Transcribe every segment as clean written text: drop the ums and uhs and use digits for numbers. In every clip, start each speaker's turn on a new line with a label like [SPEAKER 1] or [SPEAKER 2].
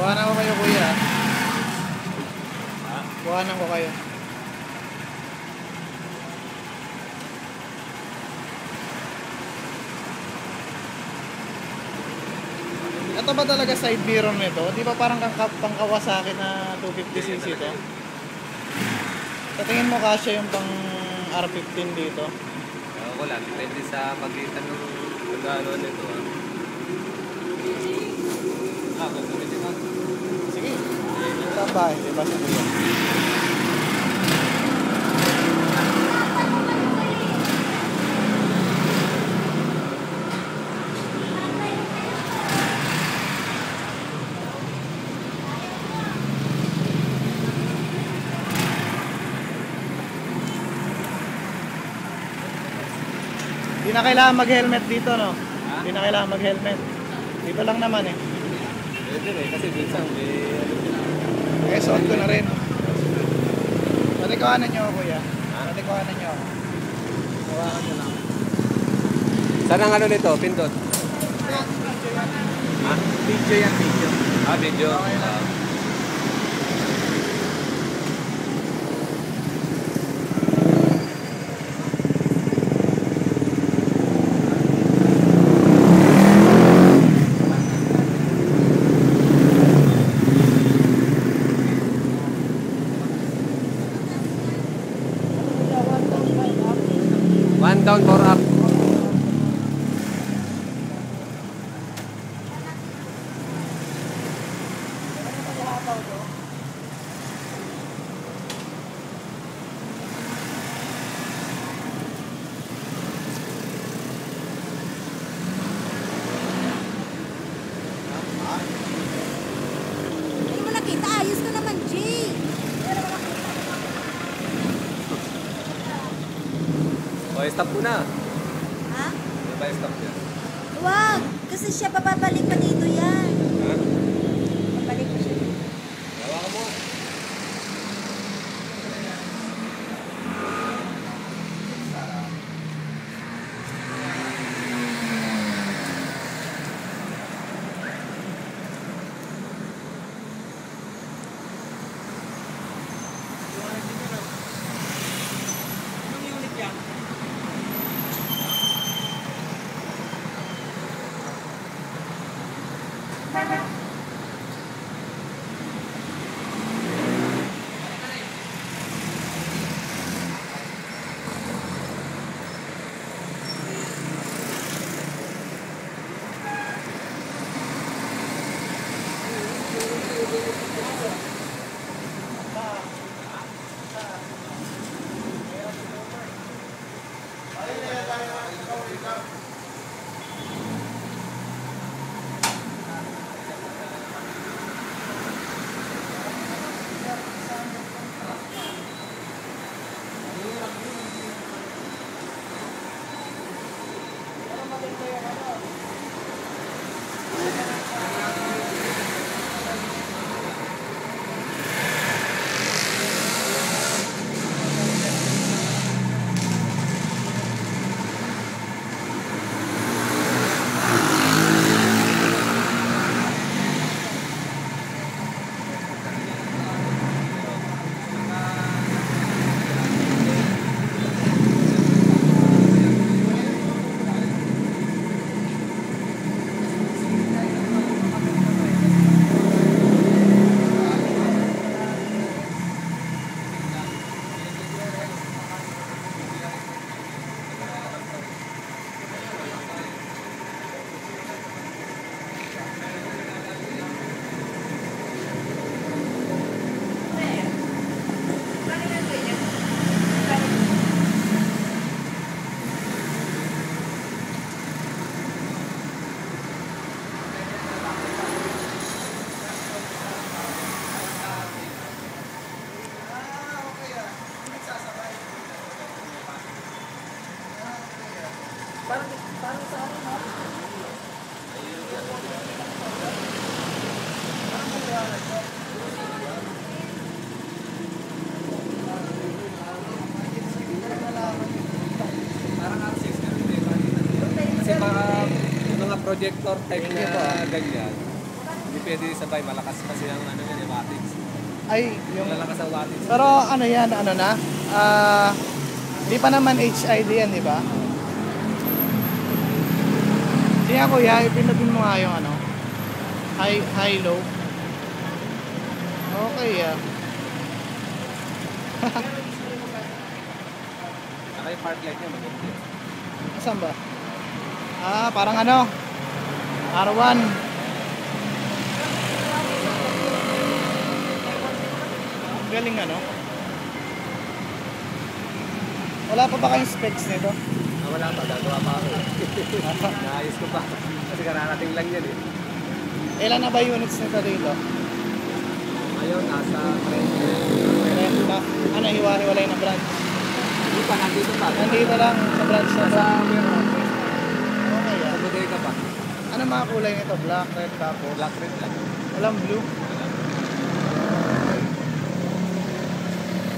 [SPEAKER 1] Buhanan ko kayo, kuya. Buhanan ko kayo. Ito ba talaga side mirror nito? Di ba parang pang Kawasaki na 250cc ito? Sa tingin mo kasya yung pang R15 dito?
[SPEAKER 2] Ako lang, depende sa pagitan ng ano nito. Gagamitin mo.
[SPEAKER 1] Sige. Saan ba? Iba sa kuya. Hindi na kailangan mag-helmet dito, no? Hindi na kailangan mag-helmet. Dito lang naman eh.
[SPEAKER 2] Pwede rin, kasi minsan may
[SPEAKER 1] Eh, suot ko na rin. Patikawanan nyo ako, kuya. Patikawanan nyo ako. Tawakan nyo lang.
[SPEAKER 2] Saan ang ano nito? Pindot?
[SPEAKER 1] Ha? Video yan, video.
[SPEAKER 2] Ah, video.
[SPEAKER 1] Okay lang.
[SPEAKER 2] One down, four up.
[SPEAKER 3] Hindi mo nakita, ayos ka naman, Jay.
[SPEAKER 2] O, stop mo na.
[SPEAKER 3] Ha?
[SPEAKER 2] Ano ba stop niya?
[SPEAKER 3] Wag, kasi siya papabalik pa dito yan.
[SPEAKER 2] Ha?
[SPEAKER 3] Papabalik pa siya.
[SPEAKER 2] Hawakan mo. Kasi mga projector type na ganyan. Hindi pwede sabay, malakas kasi ang ano yan, yung wattage.
[SPEAKER 1] Ay, yung...
[SPEAKER 2] Malalakas ang wattage.
[SPEAKER 1] Pero ano yan, ano na? Di pa naman HID yan, di ba? Sige nga kuya, ipindutin mo nga yung ano. High, low. Okay ah.
[SPEAKER 2] Saka yung park light niya, maganda.
[SPEAKER 1] Saan ba? Parang ano? R1. Galing ano? Wala pa ba kayong specs nito?
[SPEAKER 2] Wala pa, gagawa pa ako. Naayos ko pa. Kasi kararating lang yan eh.
[SPEAKER 1] Ilan na ba units nito dito?
[SPEAKER 2] Ayun, nasa
[SPEAKER 1] 30. Ano, hiwa-hiwalay na branch?
[SPEAKER 2] Hindi pa, nandito pa.
[SPEAKER 1] Nandito lang sa branch na to.
[SPEAKER 2] Nasa warehouse.
[SPEAKER 1] Okay
[SPEAKER 2] Sa
[SPEAKER 1] ah.
[SPEAKER 2] bodega pa.
[SPEAKER 1] Ano mga kulay nito? Black, red, tapos?
[SPEAKER 2] Black red lang.
[SPEAKER 1] Walang blue?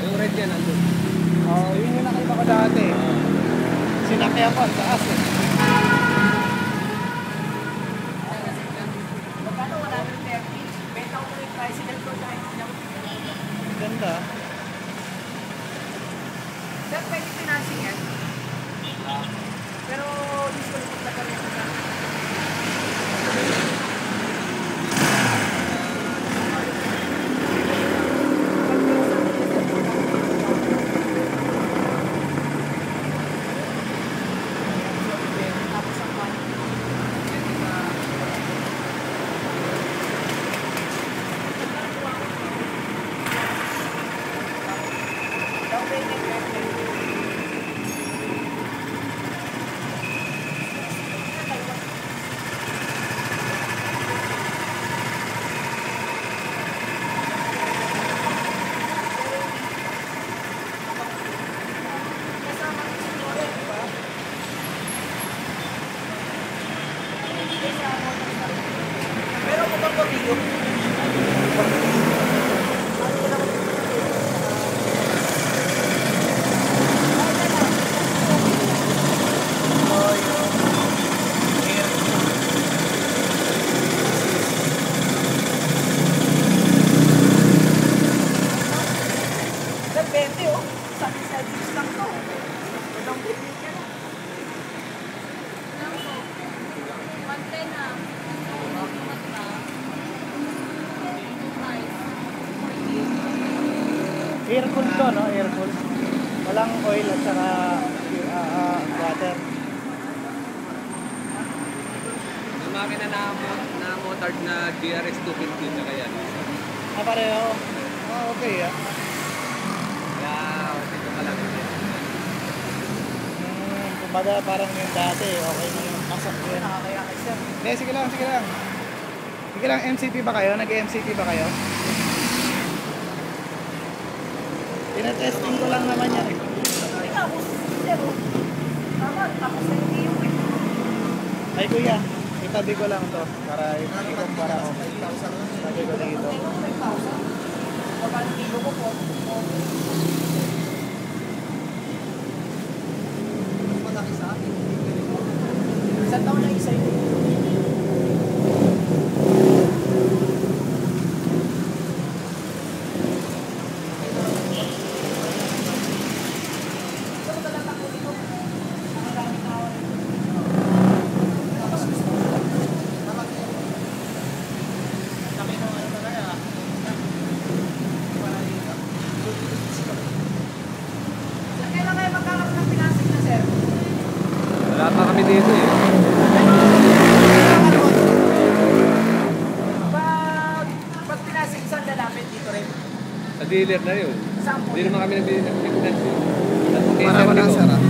[SPEAKER 2] Yung red yan, nandun.
[SPEAKER 1] Oh, yun yung nakita ko dati. Sinakyan ko, ang taas eh. Ganda.
[SPEAKER 4] Sir, pwede financing yan. Pero, usually kung nagkaroon ko na. Tapos ang money. Down payment, pero kung magpapilyo, sir, 20 oh. Sabi sa juice lang to. Walang payment ka na.
[SPEAKER 1] Air cool to, no? Air cool. Walang oil at saka water.
[SPEAKER 2] Yung makina na motard na GRX 250, tsaka yan.
[SPEAKER 1] Pareho. Okay ah.
[SPEAKER 2] Kaya, okay ko pala.
[SPEAKER 1] Kumbaga parang yung dati, okay na yung pasok yun.
[SPEAKER 4] Nakakaya kay sir.
[SPEAKER 1] Hindi, sige lang, sige lang. Sige lang, MCP ba kayo? Nag-MCP ba kayo? Tinatesting ko lang naman yan eh.
[SPEAKER 4] Tapos, sir, oh. Tama, tapos na hindi yung
[SPEAKER 1] Ay kuya, itabi ko lang to para ikumpara ko. Tabi ko dito.
[SPEAKER 4] 5,000. Pagkano kilo ko po. Malaki sa akin. Isang taon na isa yun. Kailan kayo magkakaroon ng financing na, sir?
[SPEAKER 2] Wala pa kami dito eh.
[SPEAKER 4] Pag financing, saan lalapit dito rin?
[SPEAKER 2] Sa dealer na yun.
[SPEAKER 4] Saan po?
[SPEAKER 2] Hindi naman kami nag-finance eh.
[SPEAKER 1] Para ko lang sir ah.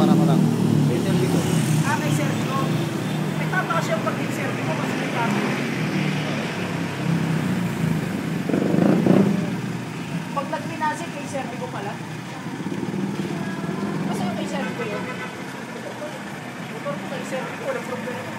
[SPEAKER 1] Para ko lang.
[SPEAKER 4] Kay Serpico. May tatakas siya pag yung Serpico kasi may tatakas. Pag nag-financing kay Serpico pala. Kasi yung kay Serpico yun. Motor ko kay Serpico, walang problema.